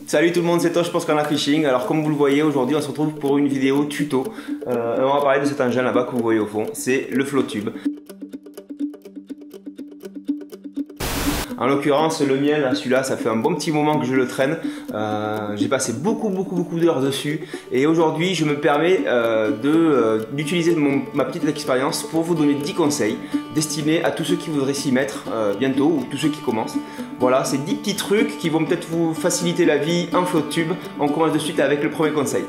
Salut tout le monde, c'est Tosh pour Scanner Fishing. Alors comme vous le voyez, aujourd'hui on se retrouve pour une vidéo tuto. On va parler de cet engin là-bas que vous voyez au fond, c'est le Flotube. En l'occurrence le mien, celui-là, ça fait un bon petit moment que je le traîne. J'ai passé beaucoup d'heures dessus. Et aujourd'hui je me permets d'utiliser ma petite expérience pour vous donner 10 conseils destinés à tous ceux qui voudraient s'y mettre bientôt ou tous ceux qui commencent. Voilà, c'est 10 petits trucs qui vont peut-être vous faciliter la vie en Flotube. On commence de suite avec le premier conseil.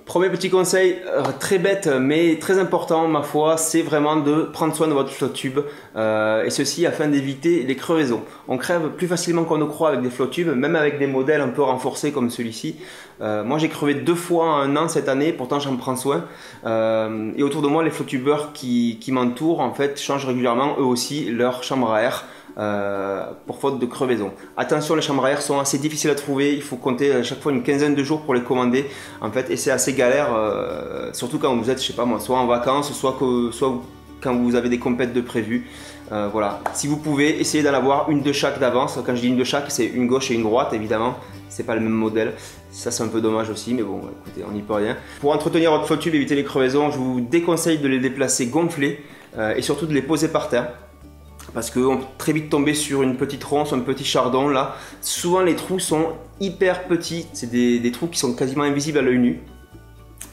Premier petit conseil, très bête mais très important ma foi, c'est vraiment de prendre soin de votre Flotube et ceci afin d'éviter les crevaisons. On crève plus facilement qu'on ne croit avec des Flotubes, même avec des modèles un peu renforcés comme celui-ci. Moi j'ai crevé 2 fois en un an cette année, pourtant j'en prends soin. Et autour de moi les Flotubeurs qui m'entourent en fait changent régulièrement eux aussi leur chambre à air. Pour faute de crevaison. Attention, les chambres à air sont assez difficiles à trouver, il faut compter à chaque fois une quinzaine de jours pour les commander en fait, et c'est assez galère, surtout quand vous êtes, je sais pas moi, soit en vacances, soit quand vous avez des compètes de prévues. Voilà, si vous pouvez, essayez d'en avoir une de chaque d'avance. Quand je dis une de chaque, c'est une gauche et une droite évidemment, c'est pas le même modèle, ça c'est un peu dommage aussi, mais bon écoutez, on n'y peut rien. Pour entretenir votre Flotube, éviter les crevaisons, je vous déconseille de les déplacer gonflés et surtout de les poser par terre. Parce qu'on peut très vite tomber sur une petite ronce, un petit chardon là. Souvent les trous sont hyper petits, c'est des trous qui sont quasiment invisibles à l'œil nu.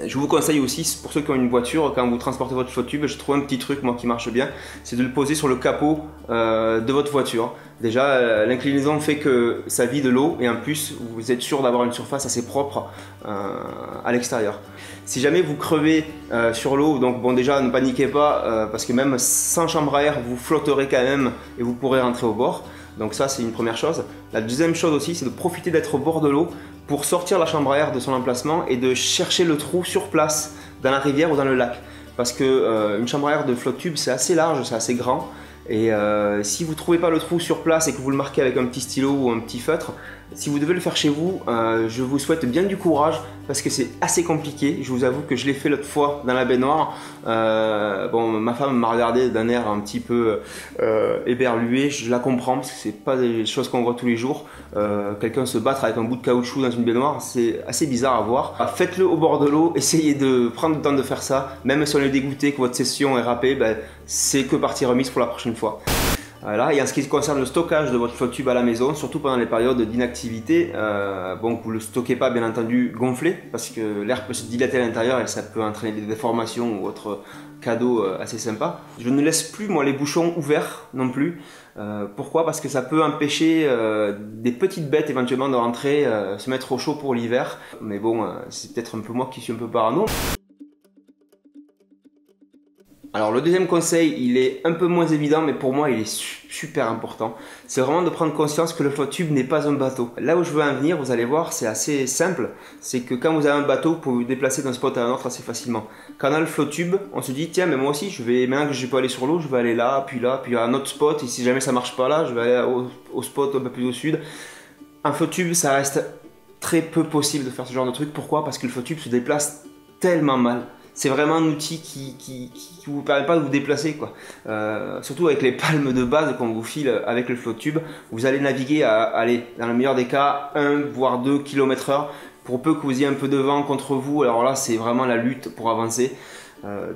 Je vous conseille aussi, pour ceux qui ont une voiture, quand vous transportez votre Flotube, je trouve un petit truc moi qui marche bien, c'est de le poser sur le capot de votre voiture. Déjà l'inclinaison fait que ça vide l'eau et en plus vous êtes sûr d'avoir une surface assez propre à l'extérieur. Si jamais vous crevez sur l'eau, donc bon déjà ne paniquez pas parce que même sans chambre à air vous flotterez quand même et vous pourrez rentrer au bord. Donc ça c'est une première chose. La deuxième chose aussi, c'est de profiter d'être au bord de l'eau pour sortir la chambre à air de son emplacement et de chercher le trou sur place dans la rivière ou dans le lac. Parce que une chambre à air de Flotube c'est assez large, c'est assez grand. Et si vous ne trouvez pas le trou sur place et que vous le marquez avec un petit stylo ou un petit feutre, si vous devez le faire chez vous, je vous souhaite bien du courage parce que c'est assez compliqué. Je vous avoue que je l'ai fait l'autre fois dans la baignoire. Bon, ma femme m'a regardé d'un air un petit peu éberlué. Je la comprends parce que c'est pas des choses qu'on voit tous les jours. Quelqu'un se battre avec un bout de caoutchouc dans une baignoire, c'est assez bizarre à voir. Faites-le au bord de l'eau, essayez de prendre le temps de faire ça. Même si on est dégoûté que votre session est râpée, ben, c'est que partie remise pour la prochaine fois. Voilà. Et en ce qui concerne le stockage de votre Flotube à la maison, surtout pendant les périodes d'inactivité, bon, vous ne le stockez pas bien entendu gonflé parce que l'air peut se dilater à l'intérieur et ça peut entraîner des déformations ou autre cadeau assez sympa. Je ne laisse plus moi les bouchons ouverts non plus. Pourquoi? Parce que ça peut empêcher des petites bêtes éventuellement de rentrer, se mettre au chaud pour l'hiver. Mais bon, c'est peut-être un peu moi qui suis un peu parano. Alors le deuxième conseil, il est un peu moins évident, mais pour moi il est super important. C'est vraiment de prendre conscience que le Flotube n'est pas un bateau. Là où je veux en venir, vous allez voir, c'est assez simple. C'est que quand vous avez un bateau, vous pouvez vous déplacer d'un spot à un autre assez facilement. Quand on a le Flotube, on se dit tiens mais moi aussi, maintenant que je peux aller sur l'eau, je vais aller là, puis à un autre spot. Et si jamais ça marche pas là, je vais aller au spot un peu plus au sud. En Flotube, ça reste très peu possible de faire ce genre de truc. Pourquoi? Parce que le Flotube se déplace tellement mal. C'est vraiment un outil qui vous permet pas de vous déplacer quoi. Surtout avec les palmes de base qu'on vous file avec le Flotube, vous allez naviguer à aller dans le meilleur des cas 1 voire 2 km/h. Pour peu que vous ayez un peu de vent contre vous, alors là c'est vraiment la lutte pour avancer.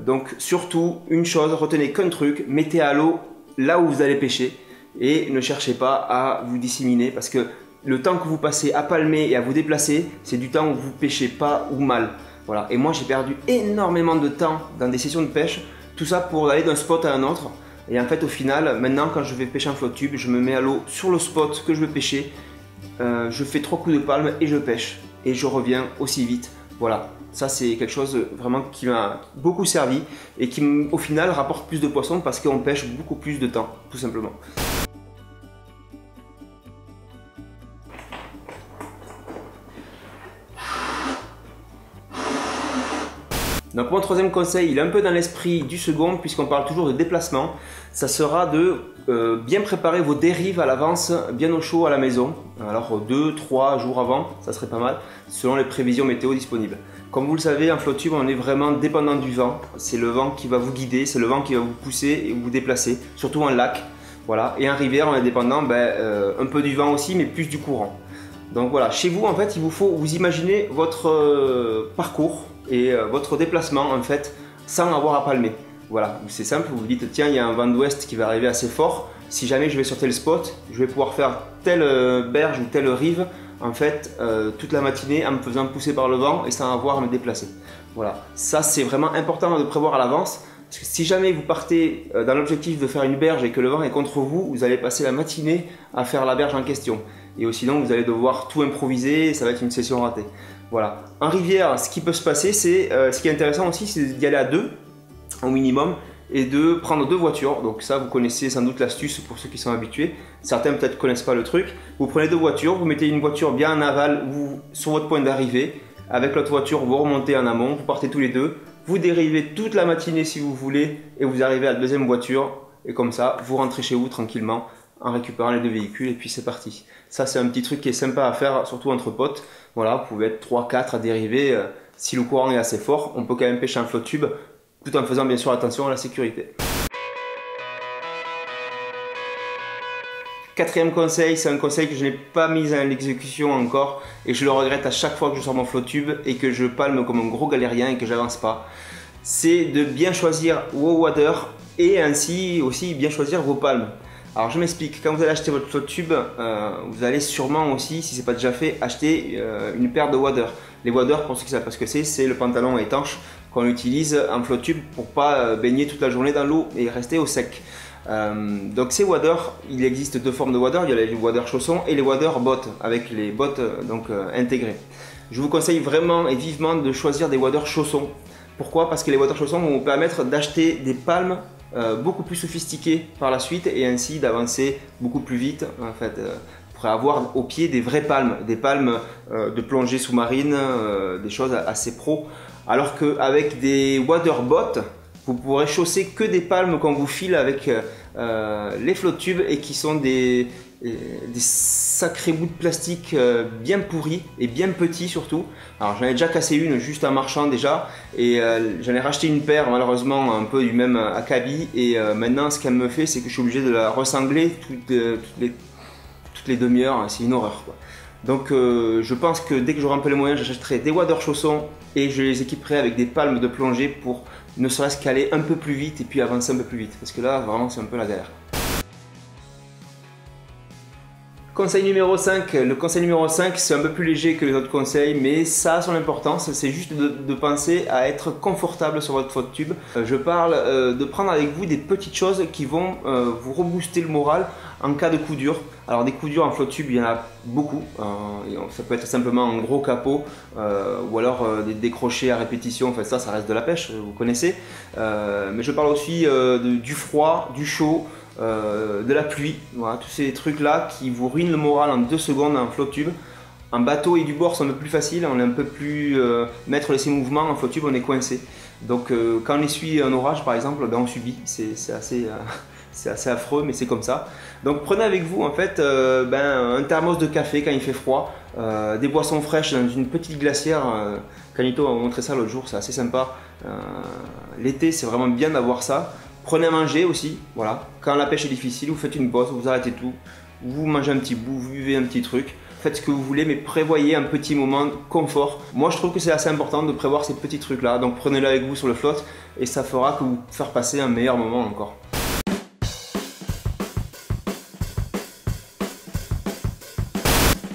Donc surtout une chose, retenez qu'un truc, mettez à l'eau là où vous allez pêcher et ne cherchez pas à vous disséminer parce que le temps que vous passez à palmer et à vous déplacer, c'est du temps où vous pêchez pas ou mal. Voilà. Et moi j'ai perdu énormément de temps dans des sessions de pêche, tout ça pour aller d'un spot à un autre. Et en fait au final, maintenant quand je vais pêcher en Flotube, je me mets à l'eau sur le spot que je veux pêcher, je fais 3 coups de palme et je pêche. Et je reviens aussi vite. Voilà, ça c'est quelque chose vraiment qui m'a beaucoup servi et qui au final rapporte plus de poissons parce qu'on pêche beaucoup plus de temps, tout simplement. Donc mon troisième conseil, il est un peu dans l'esprit du second puisqu'on parle toujours de déplacement. Ça sera de bien préparer vos dérives à l'avance, bien au chaud à la maison. Alors 2-3 jours avant, ça serait pas mal, selon les prévisions météo disponibles. Comme vous le savez, en Flotube, on est vraiment dépendant du vent. C'est le vent qui va vous guider, c'est le vent qui va vous pousser et vous déplacer, surtout en lac. Voilà. Et en rivière, on est dépendant un peu du vent aussi, mais plus du courant. Donc voilà, chez vous, en fait, il vous faut vous imaginer votre parcours et votre déplacement, en fait, sans avoir à palmer. Voilà, c'est simple, vous vous dites, tiens, il y a un vent d'ouest qui va arriver assez fort. Si jamais je vais sur tel spot, je vais pouvoir faire telle berge ou telle rive, en fait, toute la matinée en me faisant pousser par le vent et sans avoir à me déplacer. Voilà, ça c'est vraiment important de prévoir à l'avance. Parce que si jamais vous partez dans l'objectif de faire une berge et que le vent est contre vous, vous allez passer la matinée à faire la berge en question. Et sinon, vous allez devoir tout improviser et ça va être une session ratée. Voilà. En rivière, ce qui peut se passer, c'est ce qui est intéressant aussi, c'est d'y aller à deux au minimum et de prendre deux voitures. Donc ça, vous connaissez sans doute l'astuce pour ceux qui sont habitués. Certains peut-être ne connaissent pas le truc. Vous prenez deux voitures, vous mettez une voiture bien en aval ou sur votre point d'arrivée. Avec l'autre voiture, vous remontez en amont, vous partez tous les deux. Vous dérivez toute la matinée si vous voulez et vous arrivez à la deuxième voiture. Et comme ça, vous rentrez chez vous tranquillement en récupérant les deux véhicules et puis c'est parti. Ça, c'est un petit truc qui est sympa à faire, surtout entre potes. Voilà, vous pouvez être 3-4 à dériver. Si le courant est assez fort, on peut quand même pêcher un flotte tube tout en faisant bien sûr attention à la sécurité. Quatrième conseil, c'est un conseil que je n'ai pas mis en exécution encore et je le regrette à chaque fois que je sors mon flotte tube et que je palme comme un gros galérien et que j'avance pas. C'est de bien choisir vos waders et ainsi aussi bien choisir vos palmes. Alors je m'explique, quand vous allez acheter votre flotte tube, vous allez sûrement aussi, si ce n'est pas déjà fait, acheter une paire de waders. Les waders, pour ceux qui ne savent pas ce que c'est le pantalon étanche qu'on utilise en flotte tube pour ne pas baigner toute la journée dans l'eau et rester au sec. Donc ces waders, il existe deux formes de waders, il y a les waders chaussons et les waders bottes, avec les bottes intégrées. Je vous conseille vraiment et vivement de choisir des waders chaussons. Pourquoi? Parce que les waders chaussons vont vous permettre d'acheter des palmes beaucoup plus sophistiquées par la suite et ainsi d'avancer beaucoup plus vite. En fait, vous pourrez avoir au pied des vraies palmes, des palmes de plongée sous-marine, des choses assez pro. Alors qu'avec des waders bottes, vous pourrez chausser que des palmes qu'on vous file avec les flotte tubes et qui sont des sacrés bouts de plastique bien pourris et bien petits surtout. Alors j'en ai déjà cassé une juste en marchant déjà et j'en ai racheté une paire malheureusement un peu du même acabit et maintenant ce qu'elle me fait c'est que je suis obligé de la ressangler toutes les demi-heures, c'est une horreur quoi. Donc je pense que dès que j'aurai un peu les moyens, j'achèterai des waders chaussons et je les équiperai avec des palmes de plongée pour ne serait-ce qu'aller un peu plus vite et puis avancer un peu plus vite. Parce que là, vraiment, c'est un peu la galère. Conseil numéro 5. Le conseil numéro 5, c'est un peu plus léger que les autres conseils, mais ça a son importance. C'est juste de penser à être confortable sur votre flotte tube. Je parle de prendre avec vous des petites choses qui vont vous rebooster le moral en cas de coup dur. Alors des coups durs en flotte tube, il y en a beaucoup. Ça peut être simplement un gros capot ou alors des décrochés à répétition. Enfin ça reste de la pêche, vous connaissez. Mais je parle aussi du froid, du chaud, de la pluie. Voilà, tous ces trucs là qui vous ruinent le moral en 2 secondes en flotte tube. En bateau et du bord, c'est un peu plus facile. On est un peu plus maître de ses mouvements. En flotte tube, on est coincé. Donc quand on essuie un orage par exemple, on subit. C'est assez affreux, mais c'est comme ça. Donc prenez avec vous en fait un thermos de café quand il fait froid, des boissons fraîches dans une petite glacière. Canito m'a montré ça l'autre jour, c'est assez sympa. L'été, c'est vraiment bien d'avoir ça. Prenez à manger aussi, voilà. Quand la pêche est difficile, vous faites une pause, vous arrêtez tout, vous mangez un petit bout, vous buvez un petit truc. Faites ce que vous voulez, mais prévoyez un petit moment de confort. Moi, je trouve que c'est assez important de prévoir ces petits trucs-là. Donc prenez-le avec vous sur le flotte et ça fera que vous faire passer un meilleur moment encore.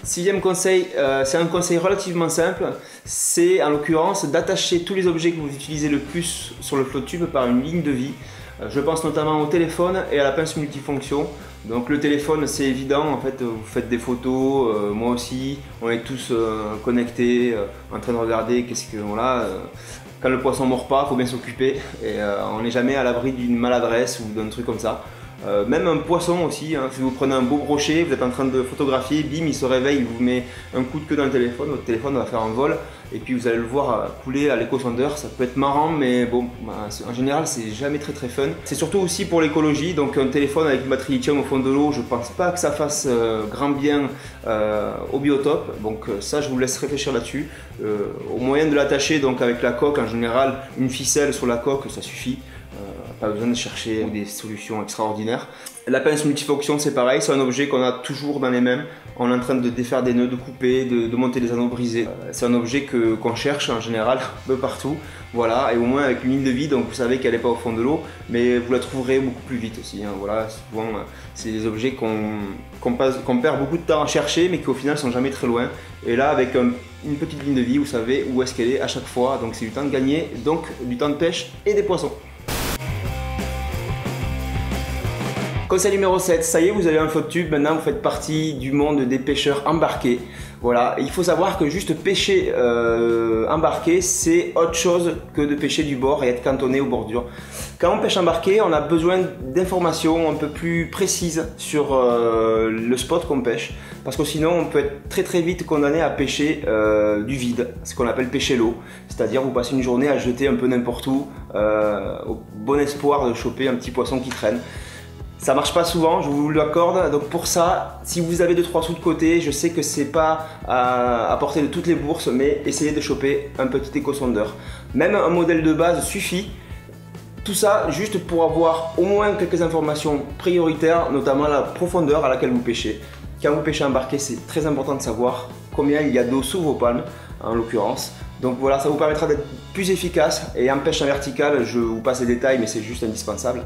Sixième conseil, c'est un conseil relativement simple, c'est en l'occurrence d'attacher tous les objets que vous utilisez le plus sur le flotte tube par une ligne de vie. Je pense notamment au téléphone et à la pince multifonction. Donc le téléphone, c'est évident, en fait vous faites des photos, moi aussi, on est tous connectés, en train de regarder qu'est-ce que voilà. Quand le poisson mord pas, il faut bien s'occuper et on n'est jamais à l'abri d'une maladresse ou d'un truc comme ça. Même un poisson aussi, hein, si vous prenez un beau brochet, vous êtes en train de photographier, bim, il se réveille, il vous met un coup de queue dans le téléphone, votre téléphone va faire un vol et puis vous allez le voir couler à l'éco-sondeur. Ça peut être marrant, mais bon, en général c'est jamais très fun. C'est surtout aussi pour l'écologie, donc un téléphone avec une batterie lithium au fond de l'eau, je pense pas que ça fasse grand bien au biotope, donc ça je vous laisse réfléchir là-dessus. Au moyen de l'attacher donc avec la coque, en général une ficelle sur la coque ça suffit. Pas besoin de chercher des solutions extraordinaires. La pince multifonction, c'est pareil, c'est un objet qu'on a toujours dans les mains. On est en train de défaire des nœuds, de couper, de monter des anneaux brisés. C'est un objet qu'on cherche en général un peu partout. Voilà, et au moins avec une ligne de vie, donc vous savez qu'elle n'est pas au fond de l'eau, mais vous la trouverez beaucoup plus vite aussi. Hein. Voilà, souvent c'est des objets qu'on perd beaucoup de temps à chercher, mais qui au final sont jamais très loin. Et là, avec une petite ligne de vie, vous savez où est-ce qu'elle est à chaque fois, donc c'est du temps de gagner, donc du temps de pêche et des poissons. Conseil numéro 7, ça y est, vous avez un flotte tube, maintenant vous faites partie du monde des pêcheurs embarqués. Voilà, il faut savoir que juste pêcher embarqué, c'est autre chose que de pêcher du bord et être cantonné aux bordures. Quand on pêche embarqué, on a besoin d'informations un peu plus précises sur le spot qu'on pêche, parce que sinon on peut être très vite condamné à pêcher du vide, ce qu'on appelle pêcher l'eau, c'est-à-dire vous passez une journée à jeter un peu n'importe où au bon espoir de choper un petit poisson qui traîne. Ça marche pas souvent, je vous l'accorde, donc pour ça, si vous avez 2-3 sous de côté, je sais que c'est pas à portée de toutes les bourses, mais essayez de choper un petit éco-sondeur. Même un modèle de base suffit. Tout ça juste pour avoir au moins quelques informations prioritaires, notamment la profondeur à laquelle vous pêchez. Quand vous pêchez embarqué, c'est très important de savoir combien il y a d'eau sous vos palmes, en l'occurrence. Donc voilà, ça vous permettra d'être plus efficace. Et en pêche en verticale, je vous passe les détails, mais c'est juste indispensable.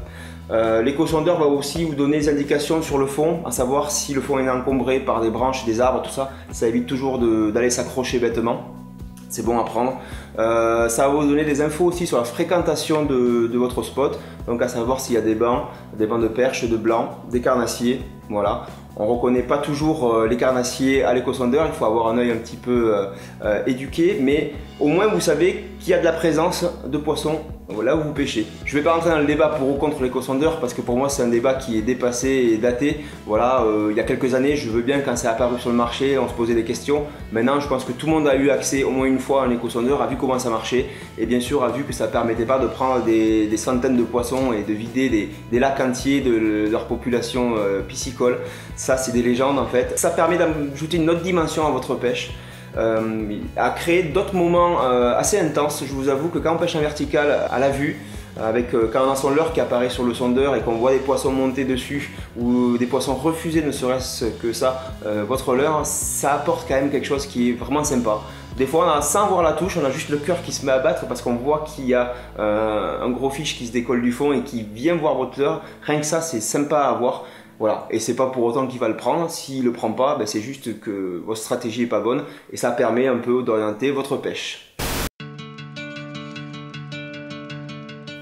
L'éco-sondeur va aussi vous donner des indications sur le fond, à savoir si le fond est encombré par des branches, des arbres, tout ça. Ça évite toujours d'aller s'accrocher bêtement. C'est bon à prendre. Ça va vous donner des infos aussi sur la fréquentation de votre spot. Donc à savoir s'il y a des bancs de perche, de blanc, des carnassiers. Voilà. On ne reconnaît pas toujours les carnassiers à l'éco-sondeur, il faut avoir un œil un petit peu éduqué, mais au moins vous savez qu'il y a de la présence de poissons là où vous pêchez. Je ne vais pas rentrer dans le débat pour ou contre l'éco-sondeur parce que pour moi c'est un débat qui est dépassé et daté. Voilà, il y a quelques années, je veux bien quand c'est apparu sur le marché, on se posait des questions. Maintenant, je pense que tout le monde a eu accès au moins une fois à un éco-sondeur, a vu comment ça marchait et bien sûr a vu que ça ne permettait pas de prendre des centaines de poissons et de vider des lacs entiers de leur population piscicole. Ça, c'est des légendes en fait. Ça permet d'ajouter une autre dimension à votre pêche. À créer d'autres moments assez intenses. Je vous avoue que quand on pêche en vertical à la vue, quand on a son leurre qui apparaît sur le sondeur et qu'on voit des poissons monter dessus ou des poissons refuser ne serait-ce que ça, votre leurre, ça apporte quand même quelque chose qui est vraiment sympa. Des fois, sans voir la touche, on a juste le cœur qui se met à battre parce qu'on voit qu'il y a un gros fiche qui se décolle du fond et qui vient voir votre leurre. Rien que ça, c'est sympa à voir. Voilà, et c'est pas pour autant qu'il va le prendre. S'il le prend pas, ben c'est juste que votre stratégie est pas bonne et ça permet un peu d'orienter votre pêche.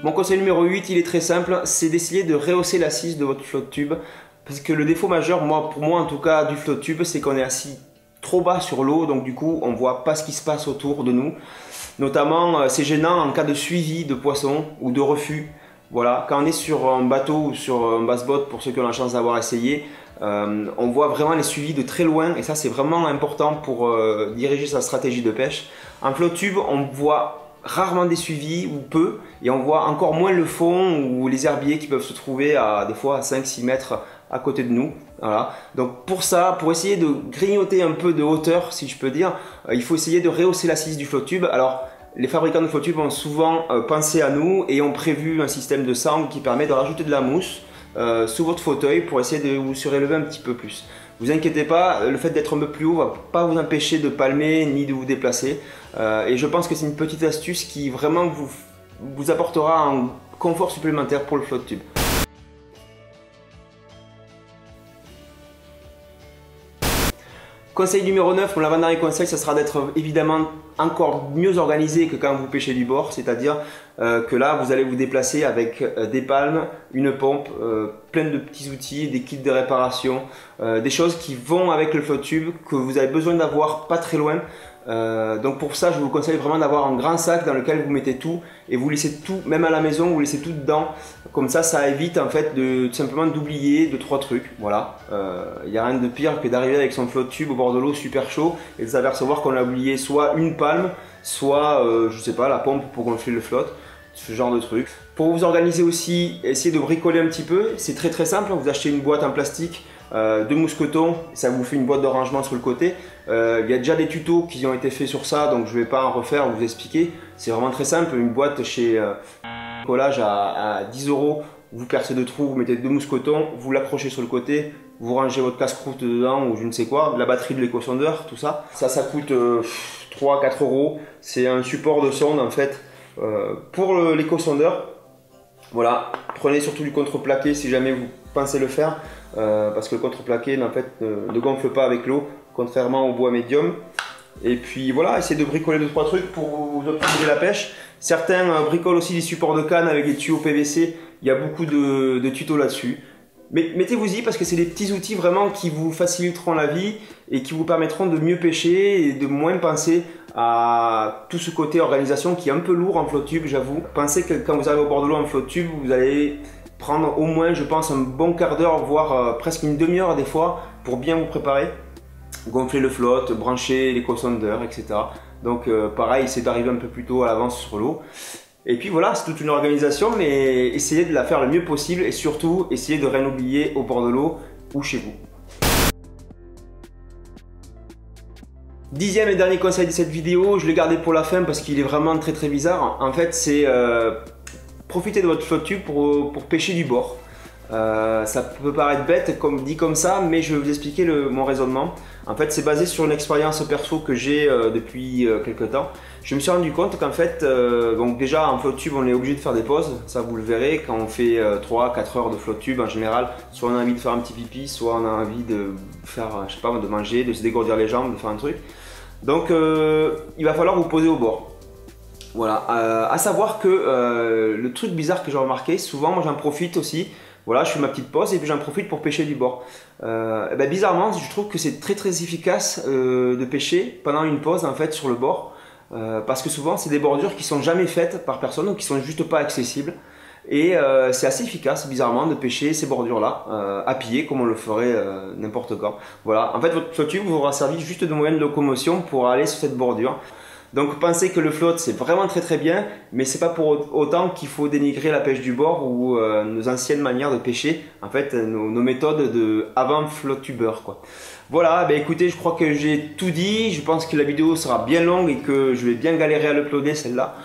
Mon conseil numéro 8, il est très simple, c'est d'essayer de rehausser l'assise de votre flotte tube. Parce que le défaut majeur, pour moi en tout cas, du flotte tube, c'est qu'on est assis trop bas sur l'eau, donc du coup on voit pas ce qui se passe autour de nous. Notamment, c'est gênant en cas de suivi de poissons ou de refus. Voilà, quand on est sur un bateau ou sur un basse-boat, pour ceux qui ont la chance d'avoir essayé, on voit vraiment les suivis de très loin et ça c'est vraiment important pour diriger sa stratégie de pêche. En flotte tube, on voit rarement des suivis ou peu et on voit encore moins le fond ou les herbiers qui peuvent se trouver à des fois à 5-6 mètres à côté de nous. Voilà. Donc pour ça, pour essayer de grignoter un peu de hauteur, si je peux dire, il faut essayer de rehausser l'assise du flotte tube. Alors, les fabricants de flotte tube ont souvent pensé à nous et ont prévu un système de sangle qui permet de rajouter de la mousse sous votre fauteuil pour essayer de vous surélever un petit peu plus. Vous inquiétez pas, le fait d'être un peu plus haut ne va pas vous empêcher de palmer ni de vous déplacer. Et je pense que c'est une petite astuce qui vraiment vous apportera un confort supplémentaire pour le flotte tube. Conseil numéro 9, mon avant-dernier conseil, ce sera d'être évidemment encore mieux organisé que quand vous pêchez du bord, c'est-à-dire que là vous allez vous déplacer avec des palmes, une pompe, plein de petits outils, des kits de réparation, des choses qui vont avec le flotte tube que vous avez besoin d'avoir pas très loin. Donc pour ça je vous conseille vraiment d'avoir un grand sac dans lequel vous mettez tout et vous laissez tout, même à la maison vous laissez tout dedans, comme ça évite en fait tout simplement d'oublier 2-3 trucs. Voilà, il n'y a rien de pire que d'arriver avec son flotte tube au bord de l'eau super chaud et de s'apercevoir qu'on a oublié soit une palme, soit je sais pas, la pompe pour gonfler le flotte, ce genre de truc. Pour vous organiser aussi, essayez de bricoler un petit peu, c'est très simple, vous achetez une boîte en plastique, 2 mousquetons, ça vous fait une boîte de rangement sur le côté. Il y a déjà des tutos qui ont été faits sur ça, donc je ne vais pas en refaire ou vous expliquer. C'est vraiment très simple, une boîte chez Collage à 10 € vous percez 2 trous, vous mettez 2 mousquetons, vous l'accrochez sur le côté, vous rangez votre casse-croûte dedans ou je ne sais quoi, la batterie de l'éco-sondeur, tout ça. Ça coûte 3-4 euros. C'est un support de sonde en fait pour l'éco-sondeur. Voilà, prenez surtout du contreplaqué si jamais vous pensez le faire, parce que le contreplaqué en fait, ne gonfle pas avec l'eau, contrairement au bois médium. Et puis voilà, essayez de bricoler 2-3 trucs pour vous optimiser la pêche. Certains bricolent aussi des supports de canne avec des tuyaux PVC. Il y a beaucoup de tutos là-dessus. Mais mettez-vous-y parce que c'est des petits outils vraiment qui vous faciliteront la vie et qui vous permettront de mieux pêcher et de moins penser à tout ce côté organisation qui est un peu lourd en flotte tube, j'avoue. Pensez que quand vous arrivez au bord de l'eau en flotte tube, vous allez prendre au moins, je pense, un bon quart d'heure, voire presque une demi-heure des fois pour bien vous préparer. Gonfler le flotte, brancher l'éco-sondeur, etc. Donc pareil, c'est d'arriver un peu plus tôt à l'avance sur l'eau. Et puis voilà, c'est toute une organisation, mais essayez de la faire le mieux possible et surtout, essayez de rien oublier au bord de l'eau ou chez vous. 10e et dernier conseil de cette vidéo, je l'ai gardé pour la fin parce qu'il est vraiment très bizarre. En fait, c'est profiter de votre flotte tube pour pêcher du bord. Ça peut paraître bête dit comme ça, mais je vais vous expliquer mon raisonnement. En fait, c'est basé sur une expérience perso que j'ai depuis quelques temps. Je me suis rendu compte qu'en fait, donc déjà en flotte tube, on est obligé de faire des pauses. Ça, vous le verrez quand on fait 3-4 heures de flotte tube en général. Soit on a envie de faire un petit pipi, soit on a envie de faire, je sais pas, de manger, de se dégourdir les jambes, de faire un truc. Donc, il va falloir vous poser au bord. Voilà. À savoir que le truc bizarre que j'ai remarqué, souvent, moi j'en profite aussi. Voilà, je fais ma petite pause et puis j'en profite pour pêcher du bord. Bizarrement, je trouve que c'est très efficace de pêcher pendant une pause en fait sur le bord. Parce que souvent, c'est des bordures qui sont jamais faites par personne ou qui sont juste pas accessibles. Et c'est assez efficace, bizarrement, de pêcher ces bordures-là, à pied, comme on le ferait n'importe quand. Voilà, en fait, votre flotte tube vous aura servi juste de moyen de locomotion pour aller sur cette bordure. Donc pensez que le flotte c'est vraiment très bien, mais c'est pas pour autant qu'il faut dénigrer la pêche du bord ou nos anciennes manières de pêcher, en fait nos méthodes de avant flotte tubeur quoi. Voilà, écoutez, je crois que j'ai tout dit, je pense que la vidéo sera bien longue et que je vais bien galérer à l'uploader celle-là.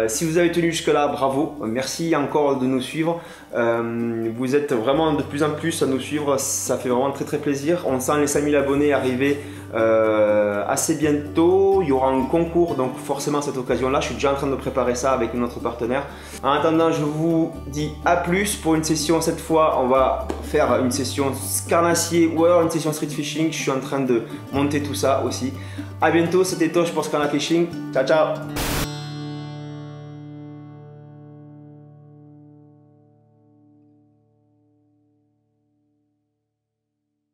Si vous avez tenu jusque là, bravo, merci encore de nous suivre. Vous êtes vraiment de plus en plus à nous suivre, ça fait vraiment très plaisir. On sent les 5000 abonnés arriver assez bientôt. Il y aura un concours, donc forcément à cette occasion là, je suis déjà en train de préparer ça avec notre partenaire. En attendant, je vous dis à plus pour une session. Cette fois on va faire une session carnassier ou alors une session street fishing. Je suis en train de monter tout ça aussi. A bientôt, c'était Tosh pour Scarna Fishing, ciao ciao.